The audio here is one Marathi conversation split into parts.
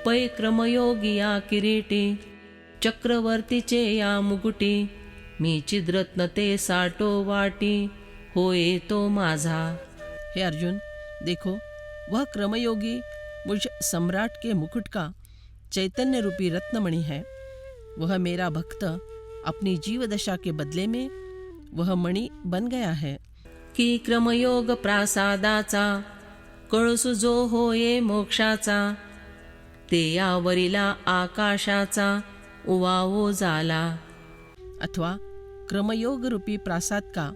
पै क्रमयोगी या किरीटी, चक्रवर्तीचे या मुकुटी, मी चिद्रत्न ते साठो वाटी, होय तो माझा। हे अर्जुन, देखो वह क्रमयोगी मुझ सम्राट के मुकुट का चैतन्य रूपी रत्नमणि है। वह मेरा भक्त अपनी जीव दशा के बदले में वह मणि बन गया है। की क्रमयोग प्रासादाचा, कळसु जो होये मोक्षाचा, ते यावरिला आकाशाचा, उवावो झाला। अथवा क्रमयोग रूपी प्रासाद का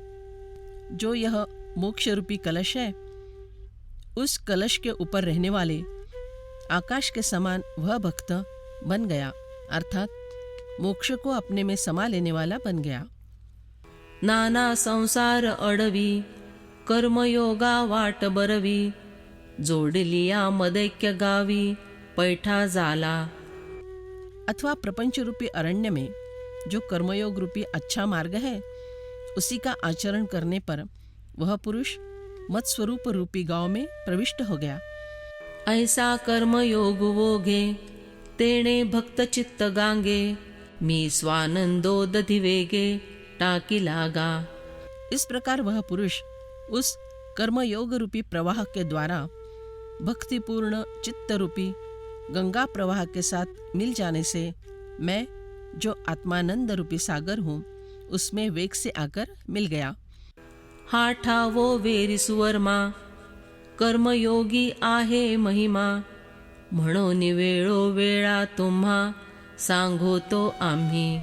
जो यह मोक्ष रूपी कलश है, उस कलश के ऊपर रहने वाले आकाश के समान वह भक्त बन गया, अर्थात मोक्ष को अपने में समा लेने वाला बन गया। नाना संसार अडवी, कर्मयोगा वाट बरवी, जोडलिया मदैक्य गावी, पैठा झाला। अथवा प्रपंच रूपी अरण्य में जो कर्मयोग रूपी अच्छा मार्ग है, उसी का आचरण करने पर वह पुरुष मत स्वरूप रूपी गांव में प्रविष्ट हो गया। ऐसा कर्मयोग वोगे, तेणे भक्त चित्त गांगे, मी स्वानंदो दधिवेगे, टाकी लागा। इस प्रकार वह पुरुष उस कर्मयोग रूपी प्रवाह के द्वारा भक्तिपूर्ण चित्त रूपी गंगा प्रवाह के साथ मिल जाने से मैं जो आत्मानंद रूपी सागर हूँ, उसमें वेग से आकर मिल गया। हा ठावो वेरी सुवर्मा, कर्मयोगी आहे महिमा, म्हणून वेळोवेळा तुम्हा सांगोतो आम्ही।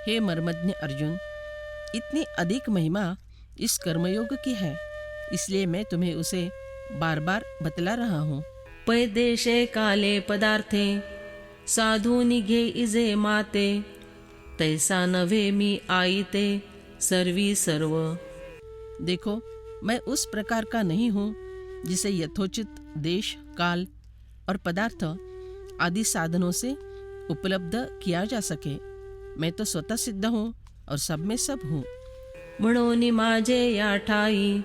हे मर्मज्ञ अर्जुन, इतनी अधिक महिमा इस कर्मयोग की है, इसलिए मैं तुम्हें उसे बार बार बतला रहा हूँ। पै देशे काले पदार्थे, साधू निघे इजे माते, तैसा नव्हे मी आईते, सर्वी सर्व। देखो, मैं उस प्रकार का नहीं हूँ जिसे यथोचित देश, काल और पदार्थ आदि साधनों से उपलब्ध किया जा सके। मैं तो स्वतः सिद्ध हूँ और सब में सब हूँ। म्हणून माझे या ठाई,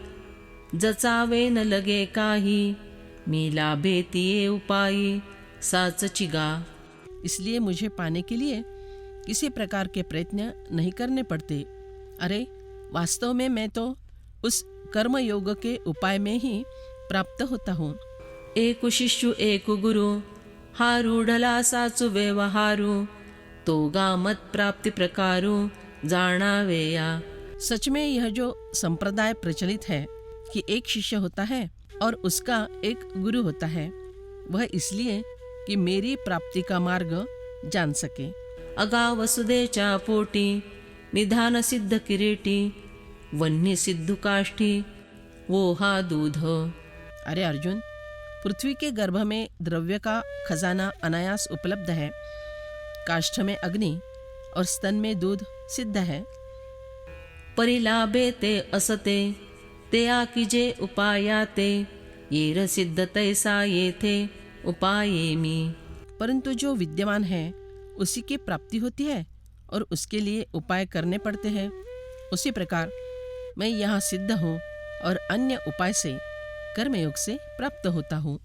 जचावे न लगे काही, मी लाभे तिये उपायी, साचची गा। इसलिए मुझे पाने के लिए किसी प्रकार के प्रयत्न नहीं करने पड़ते। अरे वास्तव में मैं तो उस कर्म योग के उपाय में ही प्राप्त होता हूँ। एक शिष्यु एक गुरु, हा रूढला साचु व्यवहारू, तो गामत प्राप्ति प्रकारू, जाणावेया। सच में यह जो संप्रदाय प्रचलित है कि एक शिष्य होता है और उसका एक गुरु होता है, वह इसलिए कि मेरी प्राप्ति का मार्ग जान सके। अगा वसुदेच्या पोटी, निधान सिद्ध किरीटी, वन्य सिद्धू काष्ठी, वो हा दूध। अरे अर्जुन, पृथ्वी के गर्भ में द्रव्य का खजाना अनायास उपलब्ध है, काष्ठ में अग्नि और स्तन में दूध सिद्ध है। परिलाभे ते असते, ते आकीजे उपायाते, येर सिद्ध तैसा येथे उपाये मी। परंतु जो विद्यमान है उसी की प्राप्ति होती है और उसके लिए उपाय करने पड़ते हैं। उसी प्रकार मैं यहाँ सिद्ध हूँ और अन्य उपाय से कर्मयोग से प्राप्त होता हूँ।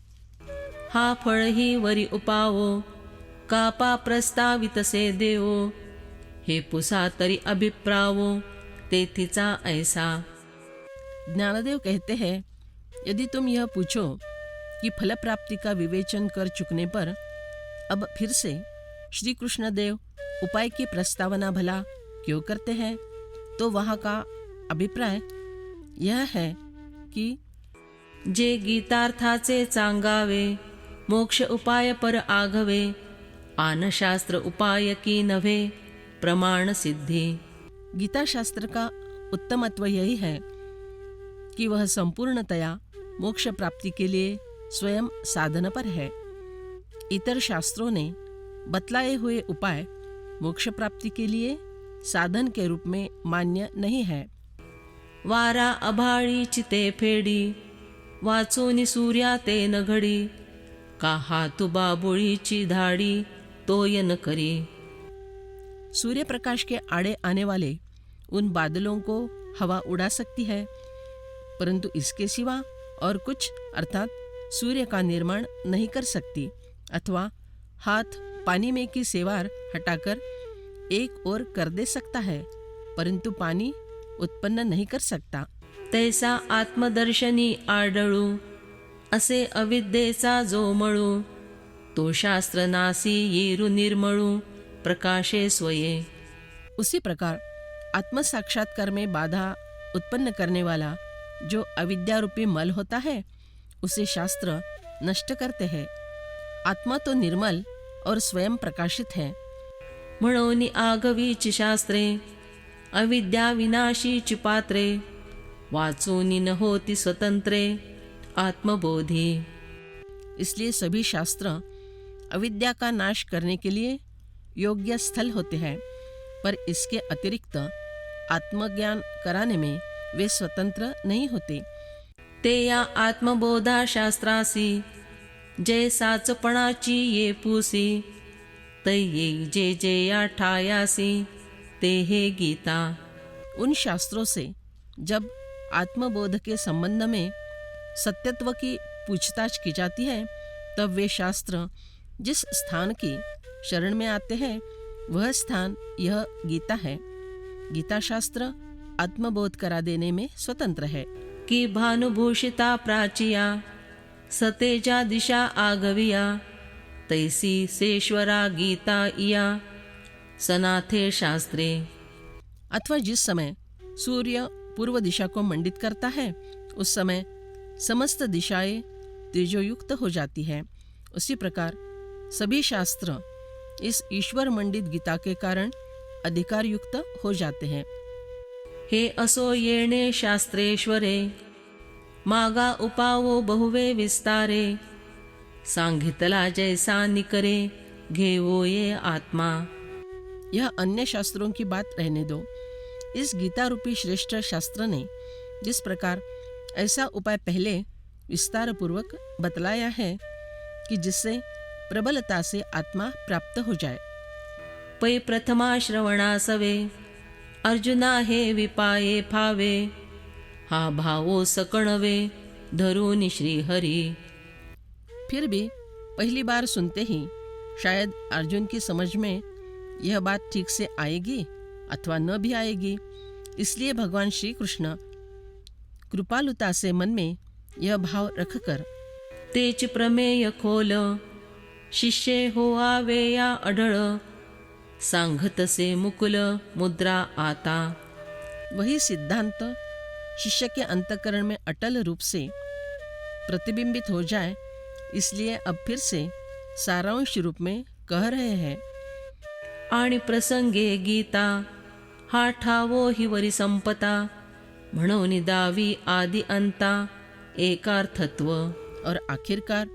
हा फळ ही वरी उपावो, कापा प्रस्तावित से देवो, हे पुसा तरी अभिप्रावो, तेथीचा ऐसा। ज्ञानदेव कहते हैं, यदि तुम यह पूछो कि फल प्राप्ति का विवेचन कर चुकने पर अब फिर से श्री कृष्ण देव उपाय की प्रस्तावना भला क्यों करते हैं, तो वहाँ का अभिप्राय यह है कि जे गीतार्थाचे चांगावे, मोक्ष उपाय पर आघवे, आन शास्त्र उपाय की नव्हे, प्रमाण सिद्धि। गीता शास्त्र का उत्तमत्व यही है कि वह संपूर्णतया मोक्ष प्राप्ति के लिए स्वयं साधन पर है। इतर शास्त्रों ने बतलाए हुए उपाय मोक्ष प्राप्ति के लिए साधन के रूप में मान्य नहीं है। वारा अभाळी चिते फेडी, वाचोनी सूर्या ते न घडी, का हातु बाबुळीची धाडी, तोय न करी। सूर्य प्रकाश के आड़े आने वाले उन बादलों को हवा उड़ा सकती है, परंतु इसके सिवा और कुछ अर्थात सूर्य का निर्माण नहीं कर सकती अथवा हाथ पानी में की सेवार हटाकर एक ओर कर दे सकता है, परंतु पानी उत्पन्न नहीं कर सकता। तैसा आत्मदर्शनी आढळू, असे अविद्येचा जो मळू, तो शास्त्र नासी येरू निर्मळू, प्रकाशे स्वये। उसी प्रकार आत्म साक्षात्कार में बाधा उत्पन्न करने वाला जो अविद्या रूपी मल होता है, उसे शास्त्र नष्ट करते हैं। आत्मा तो निर्मल और स्वयं प्रकाशित है। म्हणून आगवीची शास्त्रे, अविद्या विनाशीची पात्रे, वाचूनी न होती स्वतंत्रे, आत्मबोधी। इसलिए सभी शास्त्र अविद्या का नाश करने के लिए योग्य स्थल होते हैं, पर इसके अतिरिक्त आत्मज्ञान कराने में वे स्वतंत्र नहीं होते। ते या आत्मबोधा शास्त्रासी, जे साचपणाची ये पूसी, तै येई जे जे या ठायासी, ते हे गीता। उन शास्त्रों से जब आत्मबोध के संबंध में सत्यत्व की पूछताछ की जाती है, तब वे शास्त्र जिस स्थान की शरण में आते हैं, वह स्थान यह गीता है। गीता शास्त्र आत्मबोध करा देने में स्वतंत्र है। की भानुभूषिता प्राचिया, सतेजा दिशा आगविया, तैसी सेश्वरा गीता इया, सनाथे शास्त्रे। अथवा जिस समय सूर्य पूर्व दिशा को मंडित करता है, उस समय समस्त दिशाएं तेजोयुक्त हो जाती है। उसी प्रकार सभी शास्त्र इस ईश्वर मंडित गीता के कारण अधिकार युक्त हो जाते हैं। हे असो येणे शास्त्रेश्वरे, मागा उपावो बहुवे विस्तारे, सांगितला जैसा निकरे, घेवो ये आत्मा। यह अन्य शास्त्रों की बात रहने दो। इस गीता रूपी श्रेष्ठ शास्त्र ने जिस प्रकार ऐसा उपाय पहले विस्तार पूर्वक बतलाया है कि जिससे प्रबलता से आत्मा प्राप्त हो जाए। पै प्रथमा श्रवणासवे, अर्जुना हे विपाये फावे, हा भावो सकणवे, धरून श्रीहरी। फिर भी पहली बार सुनते ही शायद अर्जुन की समझ में यह बात ठीक से आएगी अथवा न भी आएगी, इसलिए भगवान श्री कृष्ण कृपालुता से मन में यह भाव रखकर तेच प्रमेय खोल, शिष्ये हो आवे या अढळ, सांगतसे मुकुल मुद्रा आता। वही सिद्धांत शिष्य के अंतःकरण में अटल रूप से प्रतिबिंबित हो जाए, इसलिए अब फिर से सारांश रूप में कह रहे हैं। आणि प्रसंगे गीता, हा ठावो हि वरी संपता, म्हणून दावी आदि अंता, एकार्थत्व। और आखिरकार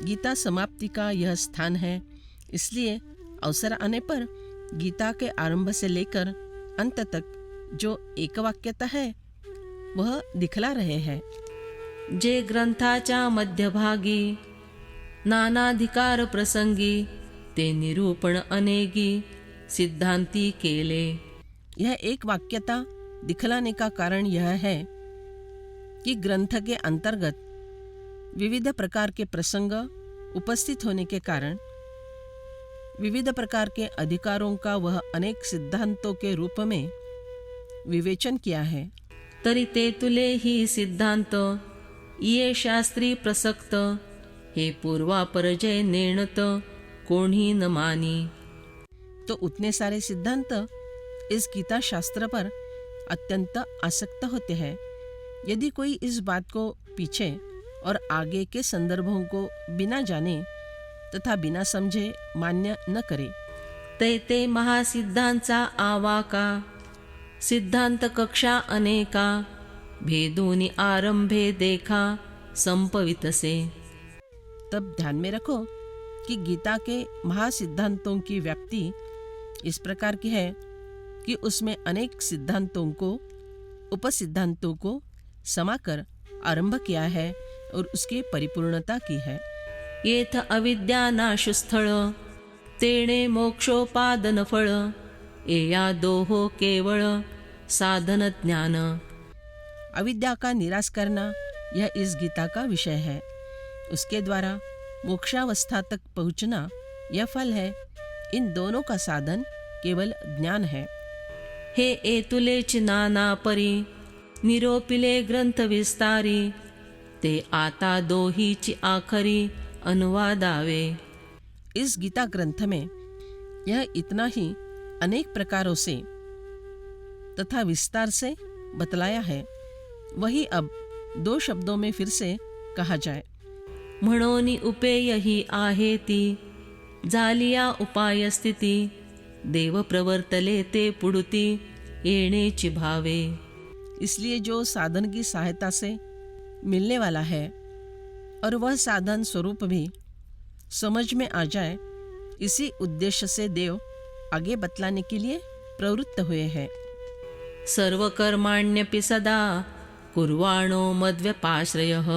गीता समाप्ति का यह स्थान है, इसलिए अवसर आने पर गीता के आरंभ से लेकर अंत तक जो एकवाक्यता है वह दिखला रहे हैं। जे ग्रंथाच्या मध्यभागी नानाधिकार प्रसंगी, ते निरूपण अनेगी सिद्धांती केले। यह एक वाक्यता दिखलाने का कारण यह है कि ग्रंथ के अंतर्गत विविध प्रकार के प्रसंग उपस्थित होने के कारण विविध प्रकार के अधिकारों का वह अनेक सिद्धांतों के रूप में विवेचन किया है। तरी ते तुले ही सिद्धांत, ये शास्त्री प्रसक्त, हे पूर्वापरजय नेणत, कोणी न मानी। तो उतने सारे सिद्धांत इस गीता शास्त्र पर अत्यंत आसक्त होते हैं। यदि कोई इस बात को पीछे और आगे के संदर्भों को बिना जाने तथा बिना समझे मान्य न करे, ते महासिद्धांचा आवाका, सिद्धांत कक्षा अनेका, भेदूनी आरंभे देखा, संपवितसे। तब ध्यान में रखो कि गीता के महासिद्धांतों की व्याप्ति इस प्रकार की है कि उसमें अनेक सिद्धांतों को उपसिद्धांतों को समाकर आरंभ किया है और उसकी परिपूर्णता की है। येथ अविद्या नाशस्थळ, तेणे मोक्षोपादन फळ, एया दोहो केवळ साधन ज्ञान। अविद्या का निराश करना यह इस गीता का विषय है। उसके द्वारा मोक्षावस्था तक पहुँचना यह फल है। इन दोनों का साधन केवल ज्ञान है। हे एतुलेच नाना परी निरोपिले ग्रंथ विस्तारी ते आता दोहीची आखरी अनुवादावे। इस गीता ग्रंथ में यह इतना ही अनेक प्रकारों से तथा विस्तार से बतलाया है, वही अब 2 शब्दों में फिर से कहा जाए। म्हणोनी उपेय ही आहे ती जालिया उपाय स्थिती देव प्रवर्तले ते पुढती येणेची भावे। इसलिए जो साधन की सहायता से मिलने वाला है और वह साधन स्वरूप भी समझ में आ जाए, इसी उद्देश्य से देव आगे बतलाने के लिए प्रवृत्त हुए हैं। सर्वकर्माण्यपि सदा कुर्वाणो मद्व्यपाश्रयः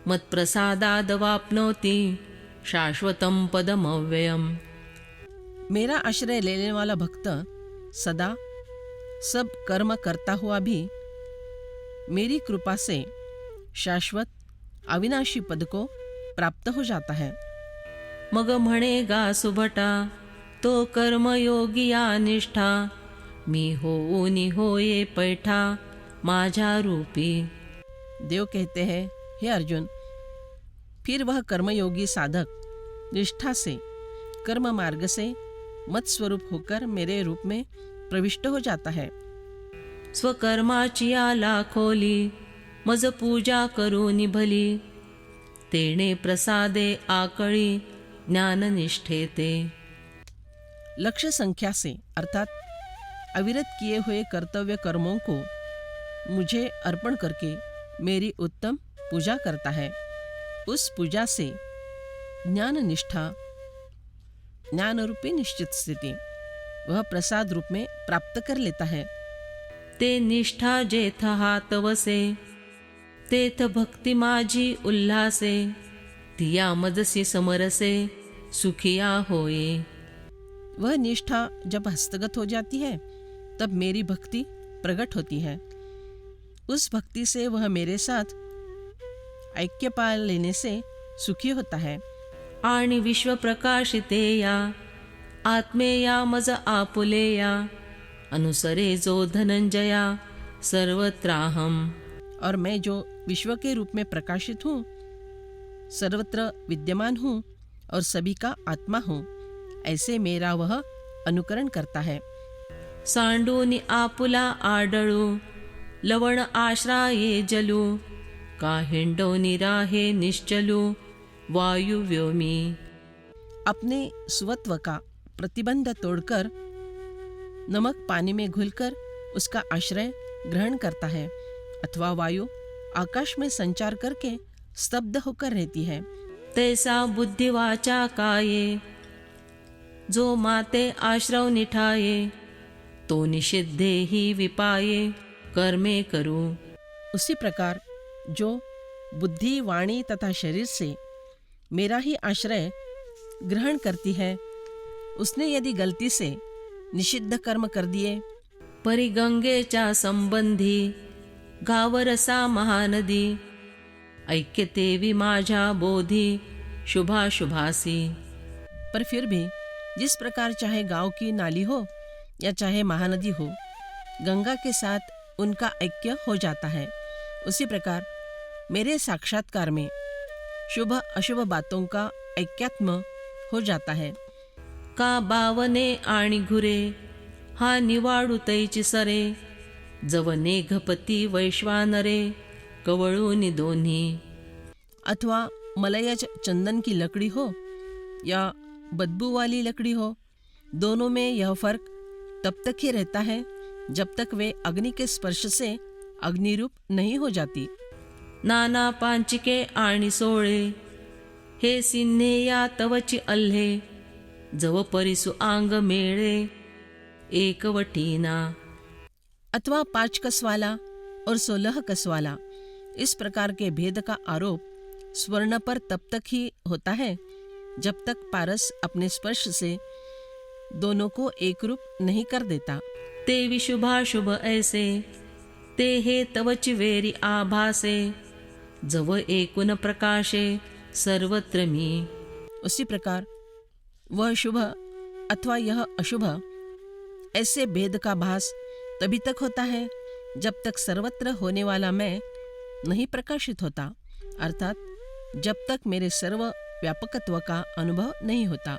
मत्प्रसादादवाप्नोति शाश्वतं पदमव्ययम्। मेरा आश्रय लेने वाला भक्त सदा सब कर्म करता हुआ भी मेरी कृपा से शाश्वत अविनाशी पद को प्राप्त हो जाता है। मग म्हणेगा सुभटा तो कर्मयोगिया निष्ठा मी होऊनी होये पैठा माझ्या रूपी। देव कहते हैं, हे अर्जुन, फिर वह कर्मयोगी साधक निष्ठा से कर्म मार्ग से मत स्वरूप होकर मेरे रूप में प्रविष्ट हो जाता है। स्वकर्माची आला खोली मज पूजा करूनी भली तेणे प्रसादे आकळी ज्ञाननिष्ठेते। लक्ष्य संख्या से अर्थात अविरत किए हुए कर्तव्य कर्मों को मुझे अर्पण करके मेरी उत्तम पूजा करता है। उस पूजा से ज्ञान निष्ठा, ज्ञान रूपी निश्चित स्थिति वह प्रसाद रूप में प्राप्त कर लेता है। ते निष्ठा जेथ हात वसे तेथ भक्ति माझी उल्हासे तिया मजसी समरसे सुखिया होए। वह निष्ठा जब हस्तगत हो जाती है तब मेरी भक्ति प्रकट होती है। उस भक्ति से वह मेरे साथ ऐक्य पा लेने से सुखी होता है। आणि विश्व प्रकाशितेया आत्मेया मज आपुलेया अनुसरे जो धनंजया सर्वत्राहम। और मैं जो विश्व के रूप में प्रकाशित हूँ, सर्वत्र विद्यमान हूँ और सभी का आत्मा हूँ, ऐसे मेरा वह अनुकरण करता है। सांडूनी आपुला आडळू लवण आश्राये जलू काहिंडोनी राहे निश्चलू वायु व्योमी। अपने स्वत्व का प्रतिबंध तोड़कर नमक पानी में घुलकर उसका आश्रय ग्रहण करता है, अथवा वायु आकाश में संचार करके स्तब्ध होकर रहती है। तैसा बुद्धिवाचा काये जो माते आश्रव निठाये तो निषिद्धे ही विपाये कर्मे करू। उसी प्रकार जो बुद्धि, वाणी तथा शरीर से मेरा ही आश्रय ग्रहण करती है, उसने यदि गलती से निषिद्ध कर्म कर दिए, परिगंगेच्या संबंधी गावरसा महानदी ऐक्यतेवी माझ्या बोधी शुभाशुभासी। पर फिर भी जिस प्रकार चाहे गांव की नाली हो या चाहे महानदी हो, गंगा के साथ उनका ऐक्य हो जाता है, उसी प्रकार मेरे साक्षात्कार में शुभ अशुभ बातों का ऐक्यात्म हो जाता है। का बावने आणि घुरे हा निवाडू तैची सरे जवने घपती वैश्वानरे कवळूनी दोन्ही। अथवा मलयज चंदन की लकड़ी हो या बदबू वाली लकड़ी हो, दोनों में यह फर्क तब तक ही रहता है जब तक वे अग्नि के स्पर्श से अग्निरूप नहीं हो जाती। नाना पांचिके आणि सोळे हे सिन्हे या तवची अल्हे जव परिसु आंग मेळे एकवटीना। अथवा 5 कस वाला और 16 कस वाला, इस प्रकार के भेद का आरोप स्वर्ण पर तब तक ही होता है जब तक पारस अपने स्पर्श से दोनों को एक रूप नहीं कर देता। ते विशुभाशुभ ऐसे ते हे तवची वेरी आभासे जव एकून प्रकाशे सर्वत्र मी। उसी प्रकार वह शुभ अथवा यह अशुभ, ऐसे भेद का भास तभी तक होता है जब तक सर्वत्र होने वाला मैं नहीं प्रकाशित होता, अर्थात जब तक मेरे सर्व व्यापकत्व का अनुभव नहीं होता।